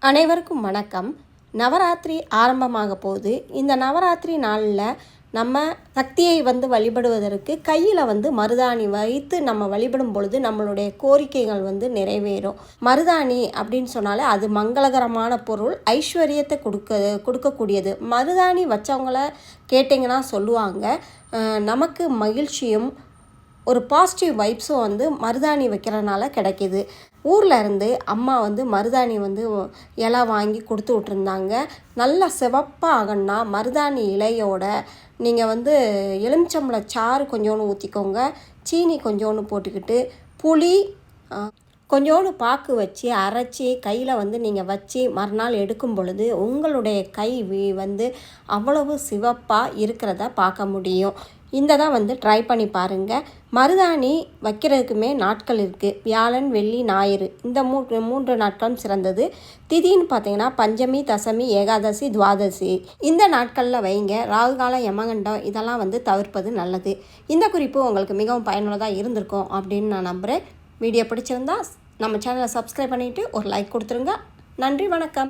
அனைவருக்கும் வணக்கம். நவராத்திரி ஆரம்பமாக போகுது. இந்த நவராத்திரி நாளில் நம்ம சக்தியை வழிபடுவதற்கு கையில் மருதாணி வைத்து நம்ம வழிபடும் பொழுது நம்மளுடைய கோரிக்கைகள் நிறைவேறும். மருதாணி அப்படின்னு சொன்னாலே அது மங்களகரமான பொருள், ஐஸ்வர்யத்தை கொடுக்கக்கூடியது. மருதாணி வச்சவங்கள கேட்டிங்கன்னா சொல்லுவாங்க, நமக்கு மகிழ்ச்சியும் ஒரு பாசிட்டிவ் வைப்ஸும் மருதாணி வைக்கிறனால கிடைக்கிது. ஊரில் இருந்து அம்மா மருதாணி இலை வாங்கி கொடுத்து விட்ருந்தாங்க. நல்லா சிவப்பாக ஆகணும்னா மருதாணி இலையோட நீங்கள் எலுமிச்சம்பழ சாறு கொஞ்சோண்டு ஊற்றிக்கோங்க. சீனி கொஞ்சோண்டு போட்டுக்கிட்டு புளி கொஞ்சோண்டு பாக்கு வச்சு அரைச்சி கையில் நீங்கள் வச்சு மறுநாள் எடுக்கும் பொழுது உங்களுடைய கை அவ்வளவு சிவப்பாக இருக்கிறத பார்க்க முடியும். இந்த தான் ட்ரை பண்ணி பாருங்கள். மருதாணி வைக்கிறதுக்குமே நாட்கள் இருக்குது. வியாழன், வெள்ளி, ஞாயிறு இந்த மூன்று நாட்களும் சிறந்தது. திதின்னு பார்த்தீங்கன்னா பஞ்சமி, தசமி, ஏகாதசி, துவாதசி இந்த நாட்களில் வைங்க. ராகுகாலம், யமகண்டம் இதெல்லாம் தவிர்ப்பது நல்லது. இந்த குறிப்பு உங்களுக்கு மிகவும் பயனுள்ளதாக இருந்திருக்கும் அப்படின்னு நான் நம்புகிறேன். வீடியோ பிடிச்சிருந்தா நம்ம சேனலை சப்ஸ்கிரைப் பண்ணிவிட்டு ஒரு லைக் கொடுத்துருங்க. நன்றி, வணக்கம்.